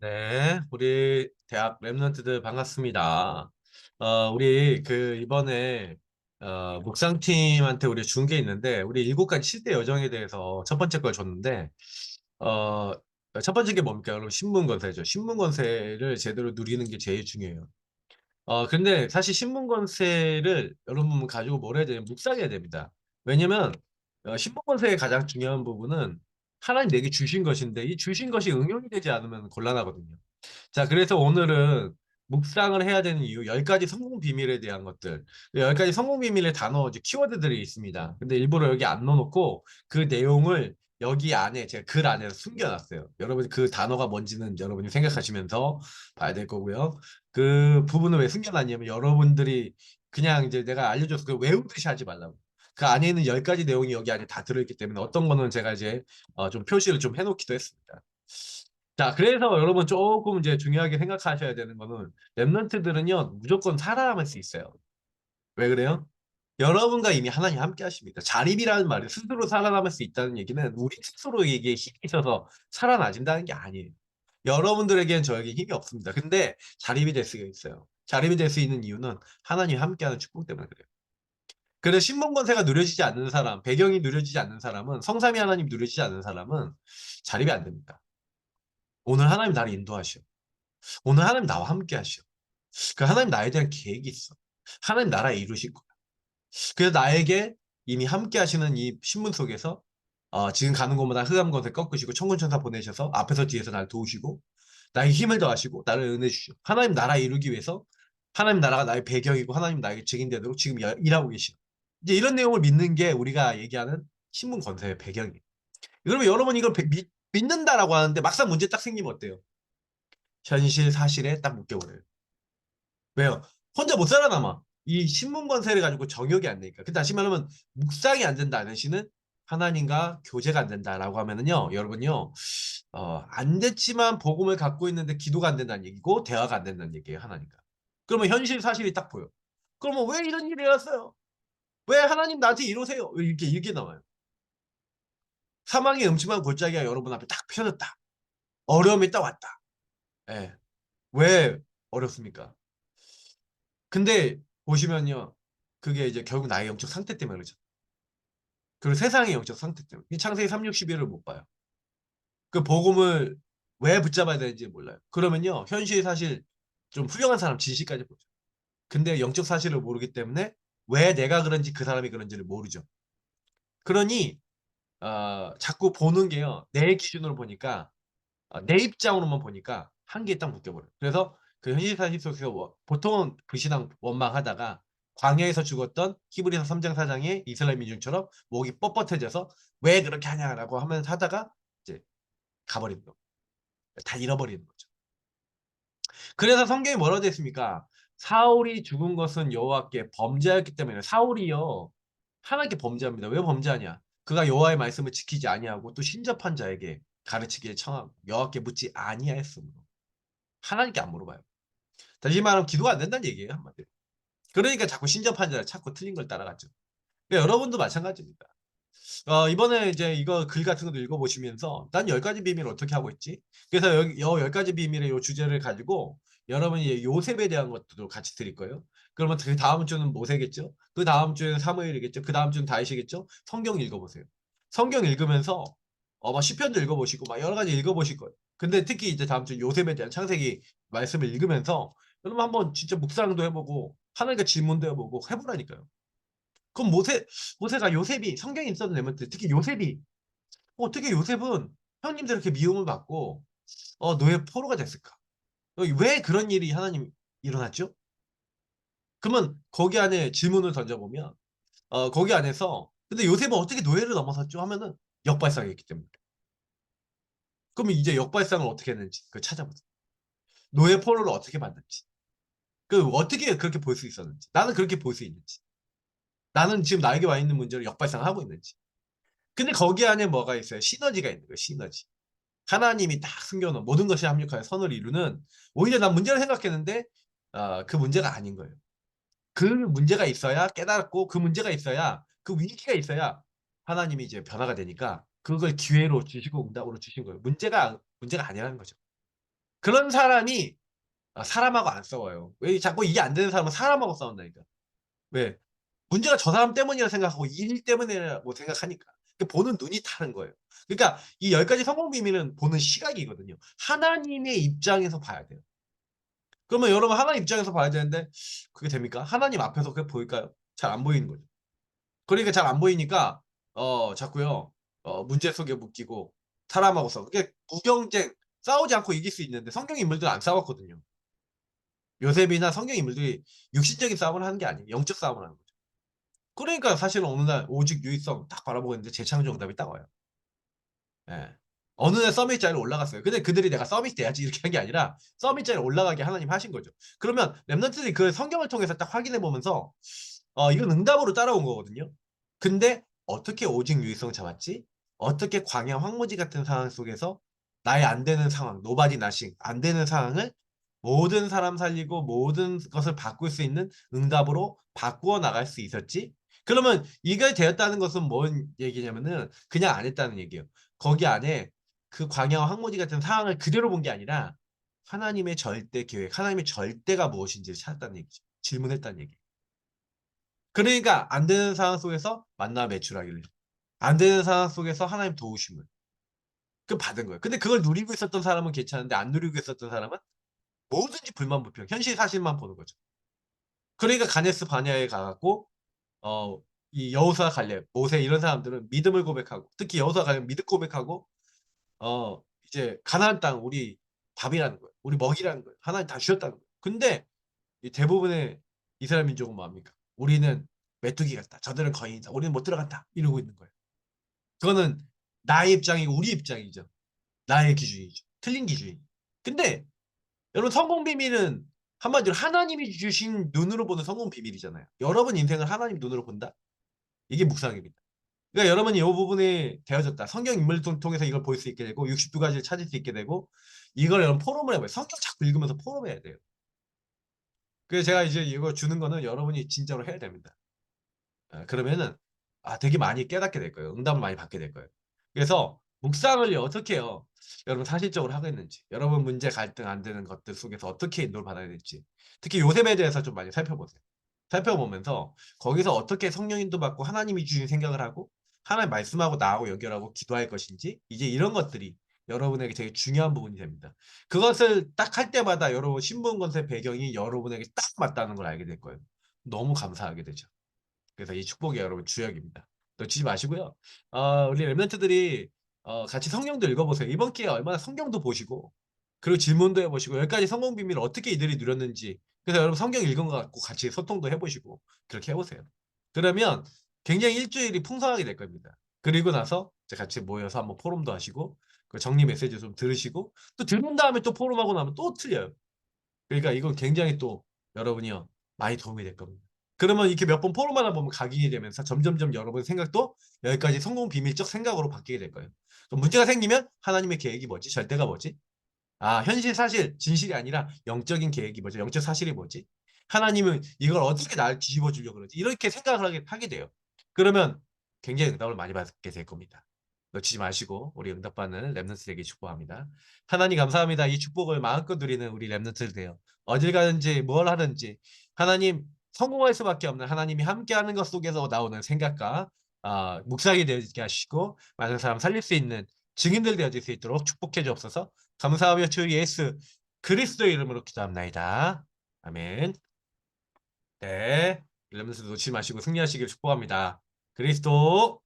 네, 우리 대학 랩런트들 반갑습니다. 우리 이번에 묵상팀한테 우리 준 게 있는데 우리 7가지 7대 여정에 대해서 첫 번째 걸 줬는데 어, 첫 번째 게 뭡니까? 여러분 신문건세죠. 신문건세를 제대로 누리는 게 제일 중요해요. 근데 사실 신문건세를 여러분 가지고 뭘 해야 되냐면 묵상해야 됩니다. 왜냐면 신문건세의 가장 중요한 부분은 하나님 내게 주신 것인데 이 주신 것이 응용이 되지 않으면 곤란하거든요. 자, 그래서 오늘은 묵상을 해야 되는 이유 10가지 성공 비밀에 대한 것들. 10가지 성공 비밀의 단어, 이제 키워드들이 있습니다. 근데 일부러 여기 안 넣어놓고 그 내용을 여기 안에 제가 글 안에 숨겨놨어요. 여러분 그 단어가 뭔지는 여러분이 생각하시면서 봐야 될 거고요. 그 부분을 왜 숨겨놨냐면 여러분들이 그냥 이제 내가 알려줘서 그 외우듯이 하지 말라고. 그 안에 있는 10가지 내용이 여기 안에 다 들어있기 때문에 어떤 거는 제가 이제 좀 표시를 좀 해놓기도 했습니다. 자, 그래서 여러분 조금 이제 중요하게 생각하셔야 되는 거는 랩런트들은요 무조건 살아남을 수 있어요. 왜 그래요? 여러분과 이미 하나님 함께 하십니다. 자립이라는 말이 스스로 살아남을 수 있다는 얘기는 우리 스스로에게 힘이 있어서 살아나진다는 게 아니에요. 여러분들에게는 저에게 힘이 없습니다. 근데 자립이 될 수가 있어요. 자립이 될 수 있는 이유는 하나님 함께하는 축복 때문에 그래요. 그래서 신분권세가 누려지지 않는 사람, 배경이 누려지지 않는 사람은 성삼위 하나님 누려지지 않는 사람은 자립이 안 됩니다. 오늘 하나님 나를 인도하시오. 오늘 하나님 나와 함께 하시오. 그 하나님 나에 대한 계획이 있어. 하나님 나라 이루실 거야. 그래서 나에게 이미 함께 하시는 이 신문 속에서 지금 가는 곳마다 흑암 것을 꺾으시고 천군천사 보내셔서 앞에서 뒤에서 나를 도우시고 나에게 힘을 더하시고 나를 은혜 주시오. 하나님 나라 이루기 위해서 하나님 나라가 나의 배경이고 하나님 나에게 증인되도록 지금 일하고 계시오. 이제 이런 내용을 믿는 게 우리가 얘기하는 신문 건설의 배경이에요. 그러면 여러분 이걸 믿는다라고 하는데 막상 문제 딱 생기면 어때요? 현실 사실에 딱 묶여버려요. 왜요? 혼자 못 살아남아. 이 신문 건세를 가지고 정욕이 안 되니까. 다시 말하면 묵상이 안 된다는 시는 하나님과 교제가 안 된다라고 하면은요, 여러분요, 안 됐지만 복음을 갖고 있는데 기도가 안 된다는 얘기고 대화가 안 된다는 얘기예요, 하나님과. 그러면 현실 사실이 딱 보여. 그러면 왜 이런 일이 일어났어요? 왜 하나님 나한테 이러세요? 이렇게 나와요. 사망의 음침한 골짜기가 여러분 앞에 딱 펴졌다. 어려움이 딱 왔다. 예. 왜 어렵습니까? 근데 보시면요. 그게 이제 결국 나의 영적 상태 때문에 그렇죠. 그리고 세상의 영적 상태 때문에. 이 창세기 3, 60일을 못 봐요. 그 복음을 왜 붙잡아야 되는지 몰라요. 그러면요. 현실 사실 좀 훌륭한 사람 진실까지 보죠. 근데 영적 사실을 모르기 때문에 왜 내가 그런지 그 사람이 그런지를 모르죠. 그러니 자꾸 보는 게요. 내 기준으로 보니까 내 입장으로만 보니까 한계에 딱 묶여버려요. 그래서 그 현실 사실 속에서 보통은 불신앙 원망하다가 광야에서 죽었던 히브리서 3장 4장의 이스라엘 민중처럼 목이 뻣뻣해져서 왜 그렇게 하냐라고 하면서 하다가 이제 가버리는 거. 다 잃어버리는 거죠. 그래서 성경이 뭐라고 되어 있습니까? 사울이 죽은 것은 여호와께 범죄하였기 때문에 사울이요 하나님께 범죄합니다. 왜 범죄하냐? 그가 여호와의 말씀을 지키지 아니하고 또 신접한 자에게 가르치기를 청하고 여호와께 묻지 아니하였으므로 하나님께 안 물어봐요. 다시 말하면 기도가 안 된다는 얘기예요, 한마디로. 그러니까 자꾸 신접한 자를 찾고 틀린 걸 따라갔죠. 그러니까 여러분도 마찬가지입니다. 이번에 이제 이거 글 같은 것도 읽어보시면서 난 10가지 비밀을 어떻게 하고 있지? 그래서 여기 10가지 비밀의 요 주제를 가지고 여러분이 요셉에 대한 것도 같이 드릴 거예요. 그러면 그 다음 주는 모세겠죠? 그 다음 주에는 사무엘이겠죠? 그 다음 주는 다윗이겠죠? 성경 읽어보세요. 성경 읽으면서 막 시편도 읽어보시고 막 여러 가지 읽어보실 거예요. 근데 특히 이제 다음 주 요셉에 대한 창세기 말씀을 읽으면서 여러분 한번 진짜 묵상도 해보고 하나님과 질문도 해보고 해보라니까요. 그럼 모세가 요셉이 성경에 있었던 내면들 특히 요셉이 어떻게 요셉은 형님들 이렇게 미움을 받고 노예 포로가 됐을까? 왜 그런 일이 하나님 일어났죠? 그러면 거기 안에 질문을 던져보면 거기 안에서 근데 요셉은 어떻게 노예를 넘어섰죠? 하면은 역발상했기 때문에. 그러면 이제 역발상을 어떻게 했는지 그 찾아보세요. 노예 포로를 어떻게 만든지. 그 어떻게 그렇게 볼 수 있었는지. 나는 그렇게 볼 수 있는지. 나는 지금 나에게 와 있는 문제를 역발상하고 있는지. 근데 거기 안에 뭐가 있어요? 시너지가 있는 거예요. 시너지. 하나님이 딱 숨겨놓은 모든 것이 합력하여 선을 이루는 오히려 난 문제를 생각했는데 그 문제가 아닌 거예요. 그 문제가 있어야 깨달았고 그 문제가 있어야 그 위기가 있어야 하나님이 이제 변화가 되니까 그걸 기회로 주시고 응답으로 주신 거예요. 문제가 아니라는 거죠. 그런 사람이 사람하고 안 싸워요. 왜 자꾸 이게 안 되는 사람은 사람하고 싸운다니까. 왜? 문제가 저 사람 때문이라 생각하고 일 때문이라고 생각하니까. 보는 눈이 다른 거예요. 그러니까 이 10가지 성공 비밀은 보는 시각이거든요. 하나님의 입장에서 봐야 돼요. 그러면 여러분 하나님 입장에서 봐야 되는데 그게 됩니까? 하나님 앞에서 그게 보일까요? 잘 안 보이는 거죠. 그러니까 잘 안 보이니까 자꾸요. 문제 속에 묶이고 사람하고 싸우고. 그게 무경쟁 싸우지 않고 이길 수 있는데 성경 인물들은 안 싸웠거든요. 요셉이나 성경 인물들이 육신적인 싸움을 하는 게 아니에요. 영적 싸움을 하는 거죠. 그러니까 사실은 어느 날 오직 유일성 딱 바라보고 있는데 재창조 응답이 딱 와요. 예. 어느 날 서밋 자리에 올라갔어요. 근데 그들이 내가 서밋 돼야지 이렇게 한 게 아니라 서밋 자리에 올라가게 하나님 하신 거죠. 그러면 렘넌트들이 그 성경을 통해서 딱 확인해 보면서 이건 응답으로 따라온 거거든요. 근데 어떻게 오직 유일성 잡았지? 어떻게 광야 황무지 같은 상황 속에서 나의 안 되는 상황, 노바디 나싱 안 되는 상황을 모든 사람 살리고 모든 것을 바꿀 수 있는 응답으로 바꾸어 나갈 수 있었지? 그러면 이게 되었다는 것은 뭔 얘기냐면은 그냥 안 했다는 얘기예요. 거기 안에 그 광야와 황무지 같은 상황을 그대로 본 게 아니라 하나님의 절대 계획, 하나님의 절대가 무엇인지를 찾았다는 얘기죠. 질문했다는 얘기. 그러니까 안 되는 상황 속에서 만나 매출하기를. 안 되는 상황 속에서 하나님 도우심을. 그 받은 거예요. 근데 그걸 누리고 있었던 사람은 괜찮은데 안 누리고 있었던 사람은 뭐든지 불만 불평. 현실 사실만 보는 거죠. 그러니까 가네스 바냐에 가갖고 어, 이 여호수아 갈렙, 모세 이런 사람들은 믿음을 고백하고 특히 여호수아 갈렙 믿음 고백하고 이제 가나안 땅 우리 밥이라는 거예요. 우리 먹이라는 거예요. 하나님 다 주셨다는 거예요. 근데 이 대부분의 이스라엘 민족은 뭐합니까? 우리는 메뚜기 같다. 저들은 거인이다. 우리는 못 들어간다. 이러고 있는 거예요. 그거는 나의 입장이고 우리 입장이죠. 나의 기준이죠. 틀린 기준이. 근데 여러분 성공 비밀은 한마디로 하나님이 주신 눈으로 보는 성공 비밀이잖아요. 여러분 인생을 하나님 눈으로 본다? 이게 묵상입니다. 그러니까 여러분이 이 부분이 되어졌다. 성경 인물을 통해서 이걸 볼 수 있게 되고 62가지를 찾을 수 있게 되고 이걸 여러분 포럼을 해봐요. 성경 자꾸 읽으면서 포럼해야 돼요. 그래서 제가 이제 이거 주는 거는 여러분이 진짜로 해야 됩니다. 그러면은 되게 많이 깨닫게 될 거예요. 응답을 많이 받게 될 거예요. 그래서 묵상을 어떻게 해요? 여러분 사실적으로 하겠는지, 여러분 문제 갈등 안 되는 것들 속에서 어떻게 인도를 받아야 될지, 특히 요셉에 대해서 좀 많이 살펴보세요. 살펴보면서 거기서 어떻게 성령 인도 받고 하나님이 주신 생각을 하고 하나님 말씀하고 나하고 연결하고 기도할 것인지 이제 이런 것들이 여러분에게 되게 중요한 부분이 됩니다. 그것을 딱 할 때마다 여러분 신분 건설 배경이 여러분에게 딱 맞다는 걸 알게 될 거예요. 너무 감사하게 되죠. 그래서 이 축복이 여러분 주역입니다. 놓치지 마시고요. 우리 랩런트들이 같이 성경도 읽어보세요. 이번 기회에 얼마나 성경도 보시고 그리고 질문도 해보시고 10가지 성공 비밀을 어떻게 이들이 누렸는지 그래서 여러분 성경 읽은 거 갖고 같이 소통도 해보시고 그렇게 해보세요. 그러면 굉장히 일주일이 풍성하게 될 겁니다. 그리고 나서 이제 같이 모여서 한번 포럼도 하시고 그 정리 메시지 좀 들으시고 또 들은 다음에 또 포럼하고 나면 또 틀려요. 그러니까 이건 굉장히 또 여러분이요 많이 도움이 될 겁니다. 그러면 이렇게 몇 번 포럼하다 보면 각인이 되면서 점점점 여러분 생각도 여기까지 성공 비밀적 생각으로 바뀌게 될 거예요. 그럼 문제가 생기면 하나님의 계획이 뭐지? 절대가 뭐지? 현실 사실 진실이 아니라 영적인 계획이 뭐지? 영적 사실이 뭐지? 하나님은 이걸 어떻게 날 뒤집어 주려고 그러지? 이렇게 생각을 하게 돼요. 그러면 굉장히 응답을 많이 받게 될 겁니다. 놓치지 마시고 우리 응답받는 랩런트에게 축복합니다. 하나님 감사합니다. 이 축복을 마음껏 누리는 우리 랩런트들 되요. 어딜 가든지 뭘 하든지 하나님 성공할 수밖에 없는 하나님이 함께하는 것 속에서 나오는 생각과 묵상이 되게 하시고 많은 사람 살릴 수 있는 증인들 되어질 수 있도록 축복해 주옵소서. 감사하며 주 예수 그리스도의 이름으로 기도합나이다. 아멘. 네. 랩런트 놓치지 마시고 승리하시길 축복합니다. 그리스도